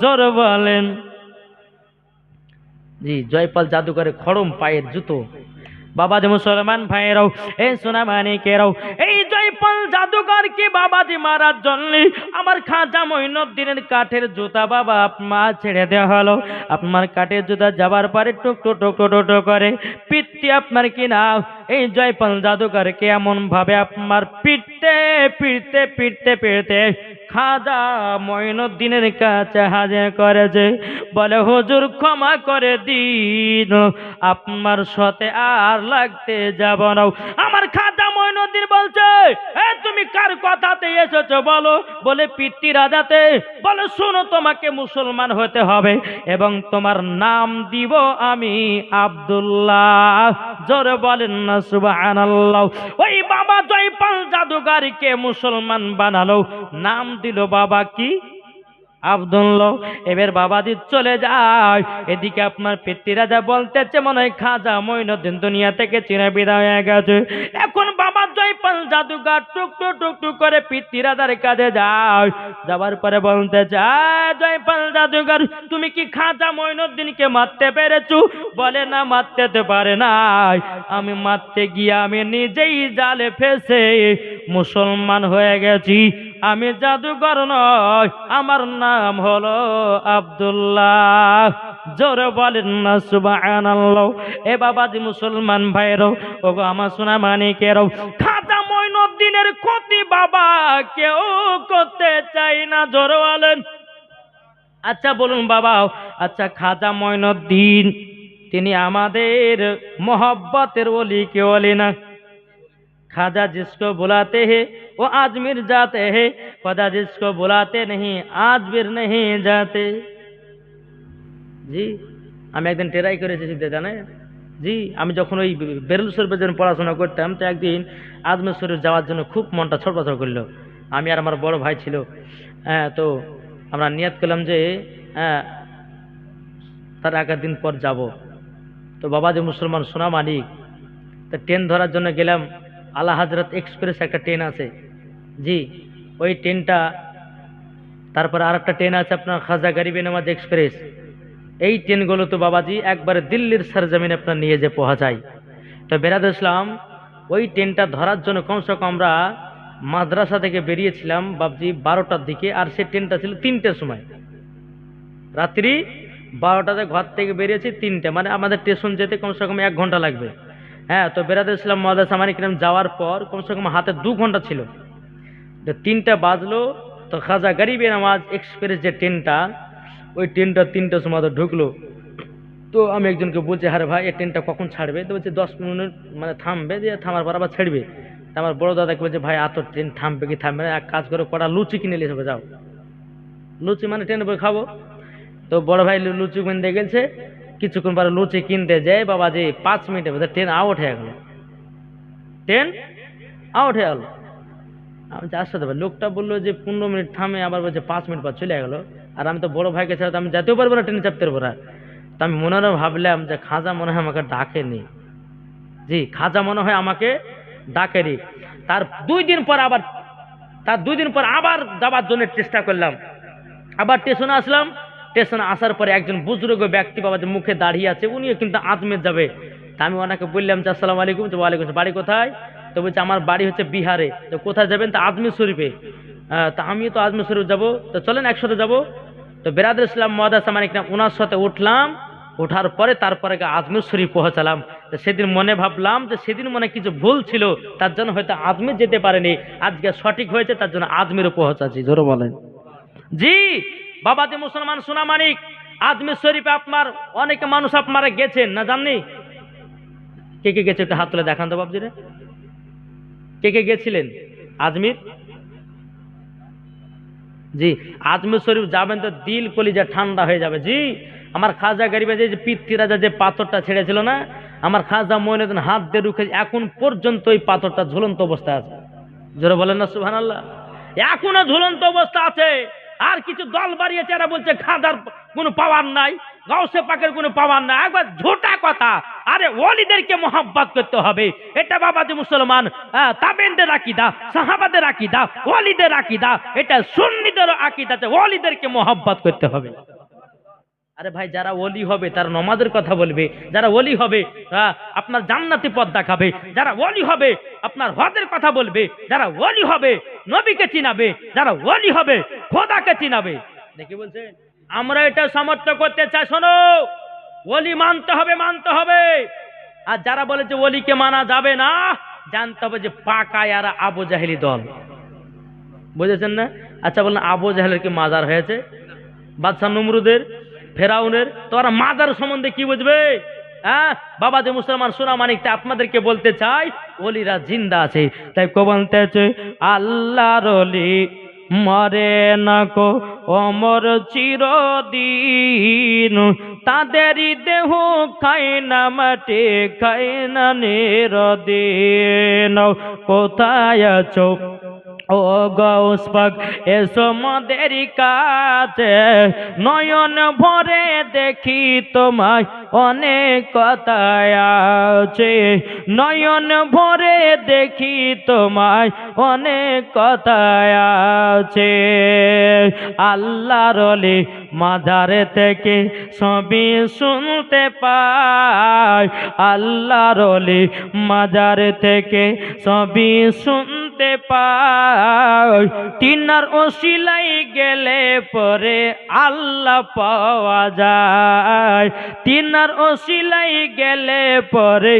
জোর বলেন। জি, জয়পাল জাদুঘরে খড়ম পায়ের জুতো। বাবাজি মুসলমান ভাইয়েরাও, এই সোনা মানিকেরাও, এই জয়পাল জাদুঘরকে বাবাজি মারার জন্য আমার খাজা মঈনুদ্দিনের কাঠের জুতা বাবা আপনার ছেড়ে দেওয়া হলো। আপনার কাঠের জুতা যাবার পরে টুক টুক টুক টুক টুক করে পিটতে আপনার কিনা এই জয়পাল জাদুঘরকে এমন ভাবে আপনার পিটতে পিটতে পিটতে পিটতে খাজা মঈনুদ্দিনের কাছে হাজির করেছে। বলে হুজুর ক্ষমা করে দিন, আপনার সাথে আর লাগতে যাব না। আমার খাজা মঈনুদ্দিন বলছে, এ তুমি কার কথাতে এসেছো বলো? বলে পিতৃ রাজাতে। বলে শোনো, তোমাকে মুসলমান হতে হবে এবং তোমার নাম দিব আমি আব্দুল্লাহ। জোরে বলেন না সুবহানাল্লাহ। ওই বাবা জয়পাল জাদুঘরকে মুসলমান বানালো, নাম দিল বাবা কি? আব্দুল্লাহ। এবার বাবাজি চলে যায়। এদিকে আপনার পিতৃ রাজা বলতেছে মনে হয় খাজা মঈনুদ্দিন দুনিয়া থেকে চিরে বিদায় হয়ে গেছে। এখন বাবা জয়পাল জাদুঘর টুক টুক টুক টুক করে পিতৃ রাজার কাছে যায়। যাবার পরে বলতে যায়, জয়পাল জাদুঘর তুমি কি খাজা মঈনুদ্দিনকে মারতে পেরেছো? বলে না, মারতে তো পারে নাই। আমি মারতে গিয়ে আমি নিজেই জালে ফেসে মুসলমান হয়ে গেছি। আমি জাদুঘর নয়, আমার নাম হলো আব্দুল্লাহ। জোরে বলেন না সুবহানাল্লাহ। এ বাবাজি মুসলমান ভাইয়েরও, ওগো আমার সোনা মানিকেরও, খাজা মঈনুদ্দিনের ক্ষতি বাবা কেউ করতে চাই না। জোরে বলেন। আচ্ছা বলুন বাবা, আচ্ছা খাজা মঈনুদ্দিন তিনি আমাদের মোহব্বতের ওলি কে ওলি না? खाजा जिसको बुलाते हैं वो आजमीर जाते हैं, खुदा जिसको बुलाते नहीं आजमीर नहीं जाते। জি, আমি একদিন টেরাই করেছি জানেন? জি, আমি যখন ওই বেরুল শরীফের জন্য পড়াশোনা করতাম, তো একদিন আজমির শরীফ যাওয়ার জন্য খুব মনটা ছটফট করলো। আমি আর আমার বড় ভাই ছিল, তো আমরা নিয়ত করলাম যে তার আগের দিন পর যাব। তো বাবা যে মুসলমান সোনা মানিক, তো ট্রেন ধরার জন্য গেলাম। আলা হজরত এক্সপ্রেস একটা ট্রেন আছে, জি ওই ট্রেনটা। তারপরে আর একটা ট্রেন আছে আপনার খাজা গরিবে নওয়াজ এক্সপ্রেস। এই ট্রেনগুলো তো বাবাজি একবারে দিল্লির সরজমিনে আপনার নিয়ে যে পৌঁছায়। তো বেরাদুল ইসলাম ওই ট্রেনটা ধরার জন্য কমসে কম আমরা মাদ্রাসা থেকে বেরিয়েছিলাম বাবজি 12টার দিকে, আর সে ট্রেনটা ছিল 3টের সময়। রাত্রি 12টাতে ঘর থেকে বেরিয়েছি 3টে, মানে আমাদের স্টেশন যেতে কমসে কম 1 ঘন্টা লাগবে। তো বেরাদুল ইসলাম মুআজ্জাজ সামানিক যাওয়ার পর কমসে কম হাতে 2 ঘন্টা ছিল। তো 3টা বাজলো, তো খাজা গরিবে নওয়াজ এক্সপ্রেস যে ট্রেনটা, ওই ট্রেনটা 3টার সময় ঢুকলো। তো আমি একজনকে বলছি, আরে ভাই এই ট্রেনটা কখন ছাড়বে? তো বলছে 10 মিনিট মানে থামবে, দিয়ে থামার পর আবার ছাড়বে। তো আমার বড় দাদাকে বলছে, ভাই এত ট্রেন থামবে কি থামবে না, এক কাজ করে কটা লুচি কিনে নিয়ে যাবে, যাও লুচি মানে ট্রেনে বই খাবো। তো বড় ভাই লুচি কিনতে গেছে। কিছুক্ষণ পরে লুচি কিনতে যায় বাবাজি 5 মিনিটের মধ্যে ট্রেন আউট হয়ে গেল। ট্রেন আউট হয়ে গেল। আমি আসতে পারি, লোকটা বললো যে 15 মিনিট থামে, আবার বলছে 5 মিনিট পর চলে গেল। আর আমি তো বড় ভাইকে ছাড়া আমি যেতেও পারবো না, ট্রেনে চাপতে পারবো না। তা আমি মনে হয় ভাবলাম যে খাজা মনে হয় আমাকে ডাকেনি। জি, খাজা মনে হয় আমাকে ডাকেনি। তার 2 দিন পর আবার যাবার জন্য চেষ্টা করলাম। আবার স্টেশনে আসলাম। স্টেশনে আসার পরে একজন বুজুর্গ ব্যক্তি বাবা যে মুখে দাঁড়িয়ে আছে, উনিও কিন্তু আজমের যাবে। তা আমি ওনাকে বললাম যে আসসালামু আলাইকুম। তো ওয়ালাইকুম আসসালাম। বাড়ি কোথায়? তো বলছে আমার বাড়ি হচ্ছে বিহারে। তো কোথায় যাবেন? তো আজমির শরীফে। তা আমিও তো আজমির শরীফ যাবো, তো চলেন একসাথে যাবো। তো বেরাদুল ইসলাম মুআদ্দাস সামানিকরা ওনার সাথে উঠলাম, ওঠার পরে তারপরে আজমির শরীফ পৌঁছালাম। তো সেদিন মনে ভাবলাম যে সেদিন মনে কিছু ভুল ছিল, তার জন্য হয়তো আজমির যেতে পারেনি, আজকে সঠিক হয়েছে তার জন্য আজমিরও পৌঁছাচ্ছি। জোরে বলেন। জি বাবাজি মুসলমান সোনামানিক, আজমির শরীফে আপনার অনেক মানুষ আপনারা গেছেন না জাননি? কে কে গেছে একটু হাত তুলে দেখান তো বাবজিরে, কে কে গেছিলেন আজমির? জি আজমির শরীফ যাবেন তো দিল কলিজা ঠান্ডা হয়ে যাবে। জি আমার খাজা গরিবে যে পিতৃরাজা যে পাথরটা ছেড়েছিল না, আমার খাজা মঈনুদ্দিন হাত দিয়ে রুখে এখন পর্যন্ত ওই পাথরটা ঝুলন্ত অবস্থায় আছে। জোরে বলেন না সুবহানাল্লাহ। এখনো ঝুলন্ত অবস্থা আছে। আর কিছু দল বাড়িয়েছে, এরা বলছে খাজার কোনো পাওয়ার নাই, গাউসে পাকের কোনো পাওয়ার নাই। একবার ঝোটা কথা। আরে ওলিদেরকে মোহাব্বত করতে হবে, এটা বাবাজি মুসলমান তাবেনদের আকীদা, সাহাবাদের আকীদা, ওলিদের আকীদা, এটা সুন্নিদের আকীদা যে ওলিদেরকে মোহাব্বত করতে হবে। আরে ভাই যারা ওলি হবে তারা নমাজের কথা বলবে, যারা ওলি হবে আপনার জান্নাতি পথ দেখাবে, যারা ওলি হবে আপনার হজের কথা বলবে, যারা ওলি হবে নবীকে চিনাবে, যারা ওলি হবে খোদাকে চিনাবে। দেখি বলছে আমরা এটা সমর্থন করতে চাই। শোনো, ওলি মানতে হবে, মানতে হবে। আর যারা বলে যে ওলিকে মানা যাবে না, জানতে হবে যে পাকায় আর আবু জাহেলি দল। বুঝেছেন না? আচ্ছা বললেন আবু জাহেলের কি মাজার হয়েছে? বাদশাহ নমরুদের, ফেরাউনের, তোরা মাজার সম্বন্ধে কি বুঝবে? হ্যাঁ বাবাজি মুসলমান সোনামানিক, আপনাদেরকে বলতে চাই ওলিরা জিন্দা আছে। তাই কো বলতেছে আল্লাহর ওলি মরে না কো অমর চিরদিন, তাদেরই দেহ খায় না মাটি, খায় না নিরদিন। কোথায় আছো ও গাউস পাক, এসো মোদের কাছে, নয়ন ভরে দেখি তোমায় অনেক কথায় আছে, নয়ন ভরে দেখি তোমায় অনেক কথায় আছে। আল্লাহর ওলি মাজারে থেকে সবই শুনতে পাই, আল্লাহর ওলি মাজারে থেকে সবই শুনতে পাই, তিনার ওসিলাই গেলে পরে আল্লাহ পাওয়া যায়, তিনার ওসিলাই গেলে পরে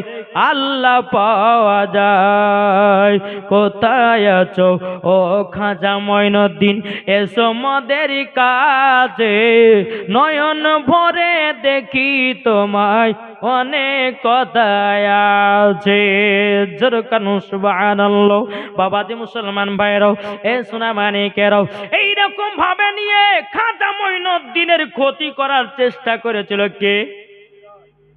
আল্লাহ পাওয়া যায়। কোথায় আছো ও খাজা মঈনুদ্দিন, এসো মোদের কাছে, নয়ন ভরে দেখি তোমায় অনেক কথায় আছে। জোরকানু সুবহানাল্লাহ। বাবাজি মুসলমান ভাইরাও, এ সোনামানিকেরাও, এইরকম ভাবে নিয়ে খাজা মঈনুদ্দিনের ক্ষতি করার চেষ্টা করেছিল কে?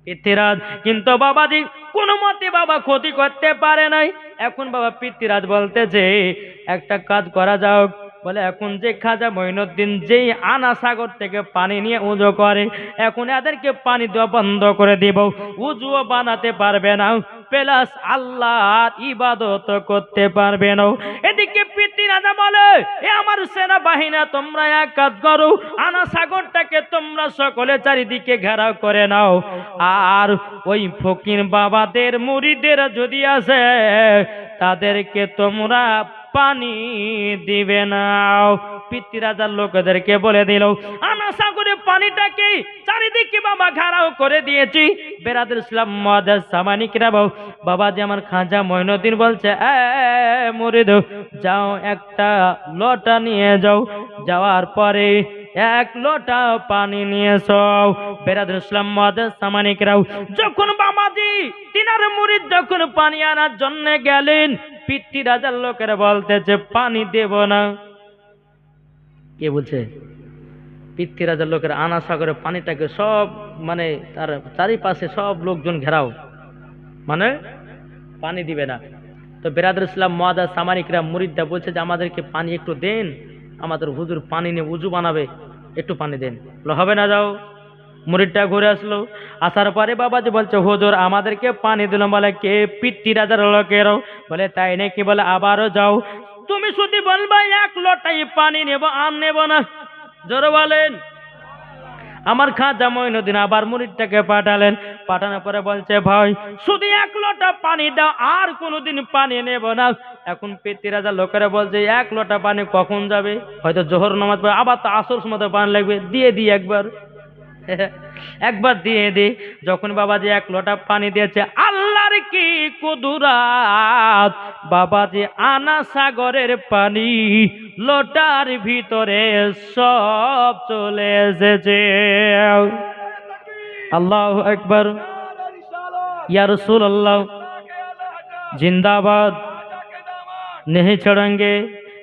পিতৃরাজ। কিন্তু বাবাজি কোনো মতে বাবা ক্ষতি করতে পারে নাই। এখন বাবা পিতৃরাজ বলতেছে একটা কাজ করা যাক। বলে এখন যে খাজা মঈনুদ্দিন যেই আনা সাগর থেকে পানি নিয়ে উজু করে, এখন এদেরকে পানি দেওয়া বন্ধ করে দিব, উজুও বানাতে পারবে না, প্লাস আল্লাহর ইবাদত করতে পারবে না। এদিকে পিতৃরাজা বলে এ আমার সেনা বাহিনী, তোমরা এক কাজ করো, আনা সাগরটাকে তোমরা সকলে চারিদিকে ঘেরাও করে নাও, আর ওই ফকির বাবাদের মুরিদের যদি আসে তাদেরকে তোমরা পানি দিবে নাও। পিতৃরাজার লোকদেরকে বলে দিল আনা সাগরে পানিটাকে চারিদিকে বাবা ঘেরাও করে দিয়েছি। বেরাদুল ইসলাম মুআদ্দাস সামানিকরা বাবাজি আমার খাজা মঈনুদ্দিন বলছে এ মুরিদ যাও একটা লোটা নিয়ে যাও, যাওয়ার পরে এক লোটা পানি নিয়ে এসো। বেরাদুল ইসলাম মুআদ্দাস সামানিকরাও যখন বাবাজি তিনার মুরিদ যখন পানি আনার জন্য গেলেন, পিতৃরাজার লোকেরা বলতেছে পানি দেব না। কে বলছে? পিতৃরাজার লোকেরা আনা সাগরে পানিটাকে সব মানে তার চারিপাশে সব লোকজন ঘেরাও, মানে পানি দিবে না। তো বেরাদুল ইসলাম মুআদ্দাস সামানিকরা মুরিদরা বলছে যে আমাদেরকে পানি একটু দেন, আমাদের হুজুর পানি নিয়ে উজু বানাবে, একটু পানি দেন। হবে না, যাও। মুরিদটা ঘুরে আসলো, আসার পরে বাবাজি বলছে হুজুর আমাদেরকে পানি দিল। বলে কে? পিতৃরাজার লোকেরাও। বলে তাই নাকি? বলে আবারও যাও, তুমি শুধু বলবা এক লোটাই পানি নেব আর নেব না। জোরে বলেন। আমার খাজা মঈনুদ্দিন আবার মুরিদটাকে পাঠালেন। পাঠানোর পরে বলছে, ভাই শুধু এক লোটা পানি দাও, আর কোনোদিন পানি নেব না। এখন পৃথ্বীরাজার লোকেরা বলছে, এক লোটা পানি কখন যাবে? হয়তো জোহর নামাজ পড়ে, আবার তো আসর সময় পানি লাগবে, দিয়ে দিই একবার। একবার দিয়ে দি। যখন বাবাজি এক লোটা পানি দিয়েছে, আল্লাহর কি কুদরাত, বাবাজি আনা সাগরের পানি লোটার ভিতরে সব চলে এসেছে। আল্লাহু আকবার, ইয়া রাসূলুল্লাহ জিন্দাবাদ, नहीं छोड़ेंगे।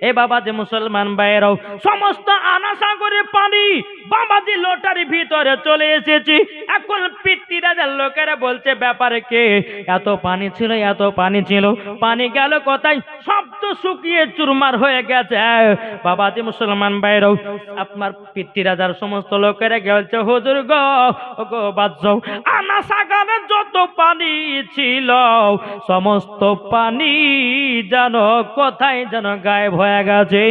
এ বাবা যে মুসলমান ভাইরাও, সমস্ত আনা সাগরের পানি বাবাজি লোটার ভিতরে চলে এসেছি। এখন পৃথ্বীরাজার লোকেরা বলছে, ব্যাপারে কে? এত পানি ছিল, এত পানি ছিল, পানি গেল কোথায়? সব তো শুকিয়ে চুরমার হয়ে গেছে। বাবাজি মুসলমান ভাইরাও, আপনার পৃথ্বীরাজার সমস্ত লোকেরা বলছে, হুজুর গো, গো বাদশাহ, আনা সাগরে যত পানি ছিল সমস্ত পানি জানো কোথায় যেন গায়েব হয়ে গেছে,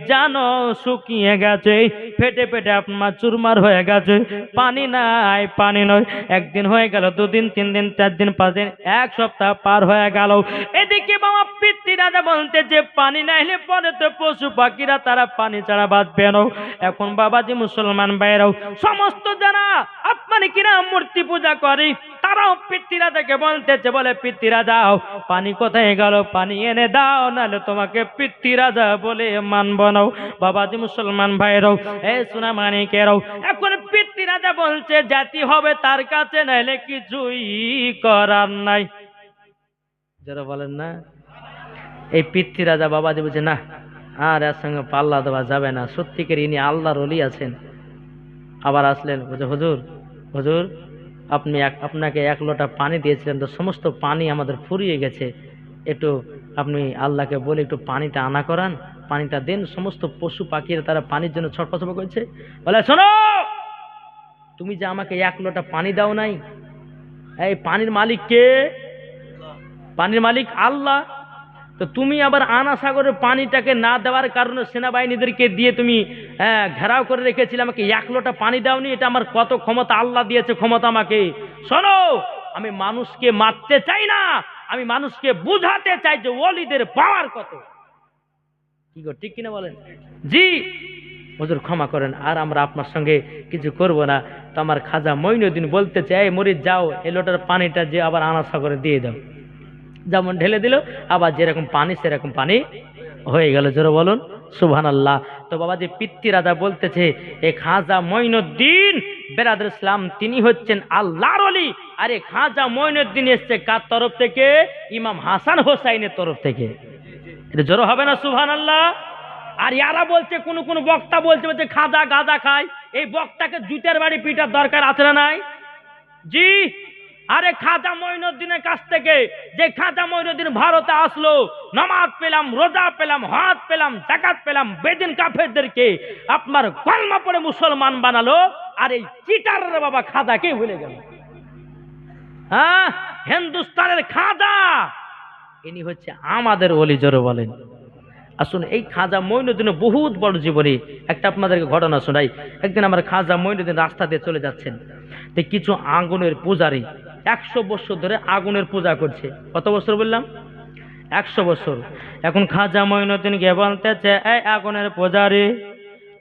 জানো শুকিয়ে গেছে, ফেটে ফেটে আপনার চুরমার হয়ে গেছে। পানি নাই, পানি নয়। একদিন হয়ে গেল, দুদিন, 3 দিন, 4 দিন, 5 দিন, 1 সপ্তাহ পার হয়ে গেল। এদিকে বাবা পৃথ্বীরাজা বলতে যে পানি না এলে পরে তো পশু পাখিরা তারা পানি ছাড়া বাঁচবে না। এখন বাবাজি মুসলমান ভাইরাও, সমস্ত যারা আপনার কিনা মূর্তি পূজা করে তারাও পৃথ্বীরাজাকে বলতেছে, বলে পৃথ্বীরাজাও পানি কোথায় গেল, পানি এনে দাও, নাহলে তোমাকে পৃথ্বীরাজা বলে মানব না। বাবাজি মুসলমান ভাইরাও, এই সোনা মানিকেরাও, এখন পৃথ্বীরাজা বলছে জাতি হবে তার কাছে, নাহলে কিছুই করার নাই। যারা বলেন না, এই পৃথ্বীরাজা বাবাজি বলছে, না আর এর সঙ্গে পাল্লা দেওয়া যাবে না, সত্যিকার ইনি আল্লাহর ওলি আছেন। আবার আসলেন, বলছে, হুজুর হুজুর, আপনাকে 1 লোটা পানি দিয়েছিলেন, তো সমস্ত পানি আমাদের ফুরিয়ে গেছে, একটু আপনি আল্লাহকে বলে একটু পানিটা আনা করান, পানিটা দেন। সমস্ত পশু পাখিরা তারা পানির জন্য ছটফট করছে। বলে, শোনো, তুমি যে আমাকে 1 লোটা পানি দাও নাই, এই পানির মালিক কে? পানির মালিক আল্লাহ। তো তুমি আবার আনা সাগরের পানিটাকে না দেওয়ার কারণে সেনাবাহিনীদেরকে দিয়ে তুমি ঘেরাও করে রেখেছিলে, আমাকে 1 লোটা পানি দাওনি। এটা আমার কত ক্ষমতা, আল্লাহ দিয়েছে ক্ষমতা আমাকে। শোনো, আমি মানুষকে মারতে চাই না, আমি মানুষকে বুঝাতে চাই যে ওলিদের পাওয়ার কত। কি গো, ঠিক কিনা বলেন? জি হুজুর ক্ষমা করেন, আর আমরা আপনার সঙ্গে কিছু করব না। তো আমার খাজা মঈনুদ্দিন বলতে চাই, মরিদ যাও, এই লোটার পানিটা যে আবার আনা সাগরে দিয়ে দাও। যেমন ঢেলে দিল, আবার যেরকম পানি সেরকম পানি হয়ে গেল। জোরে বলুন সুবহানাল্লাহ। তো বাবাজি পৃথ্বীরাজা বলতেছে, এ খাজা মঈনুদ্দিন বেরাদর ইসলাম, তিনি হচ্ছেন আল্লাহর ওলি। আরে খাজা মঈনুদ্দিন এসছে কার তরফ থেকে? ইমাম হাসান হোসাইনের তরফ থেকে। এটা জোরে হবে না সুবহানাল্লাহ? আর ইয়ারা বলছে, কোন কোন বক্তা বলছে খাজা গাঁজা খায়। এই বক্তাকে জুতের বাড়ি পিটার দরকার আছে না নাই? জি। আরে খাজা মঈনুদ্দিনের কাছ থেকে, যে খাজা মঈনুদ্দিন ভারতে আসলো, নামাজ পেলাম, রোজা পেলাম, হজ পেলাম, যাকাত পেলাম, বেদিন কাফেরদেরকে আপনার কলমা পড়ে মুসলমান বানালো। আর এই চিটারের বাবা খাজাকে ভুলে গেল। হ্যাঁ, হিন্দুস্তানের খাজা, ইনি হচ্ছে আমাদের ওলি। জোরে বলেন। আসুন, এই খাজা মঈনুদ্দিনের বহুত বড় জীবনী একটা আপনাদেরকে ঘটনা শোনাই। একদিন আমার খাজা মঈনুদ্দিন রাস্তা দিয়ে চলে যাচ্ছেন, তো কিছু আগুনের পূজারী 100 বছর ধরে আগুনের পূজা করছে। কত বছর বললাম? 100 বছর। এখন খাজা মঈনুদ্দিন গিয়ে বলতেছে, এই আগুনের পূজারী,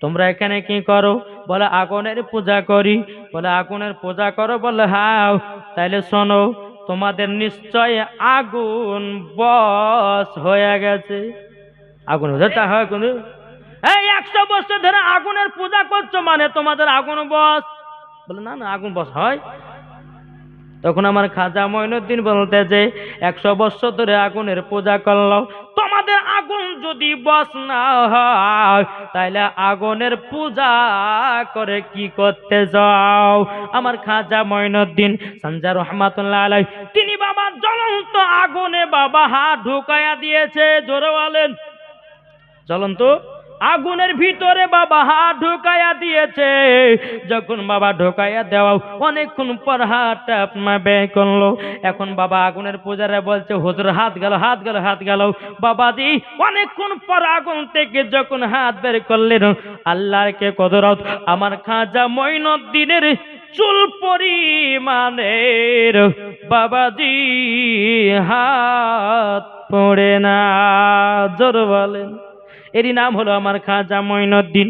তোমরা এখানে কি করো? বলে, আগুনের পূজা করি। বলে, আগুনের পূজা করো? বলে, হ্যাঁ। তাইলে শোনো, তোমাদের নিশ্চয় আগুন বশ হয়ে গেছে। আগুন যেটা হয় কোন, এই 100 বছর ধরে আগুনের পূজা করছো মানে তোমাদের আগুন বশ? বলে, না না, আগুন বশ হয়। তখন আমার খাজা মঈনুদ্দিন বলতে যে, 100 বছর ধরে আগুনের পূজা করলো, তোমাদের আগুন যদি বশ না হয় তাহলে আগুনের পূজা করে কি করতে যাও? আমার খাজা মঈনুদ্দিন সঞ্জা রহমাতুল্লাহ আলাইহি, তিনি বাবা জ্বলন্ত আগুনে বাবা হাত ঢুকাইয়া দিয়েছে। জোরে বলেন, জ্বলন্ত আগুনের ভিতরে বাবা হাত ঢোকাইয়া দিয়েছে। যখন বাবা ঢোকাইয়া দেওয়া অনেকক্ষণ পর হাতটা ব্যয় করলো। এখন বাবা আগুনের পূজারে বলছে, হুজুর হাত গেল, হাত গেল, হাত গেল। বাবাজি অনেকক্ষণ পর আগুন থেকে যখন হাত বের করলেন, আল্লাহর কে কদরত, আমার খাজা মঈনুদ্দিনের চুল পরিমাণের বাবাজি হাত পড়ে না। জোর বলেন। এরই নাম হলো আমার খাজা মঈনুদ্দিন।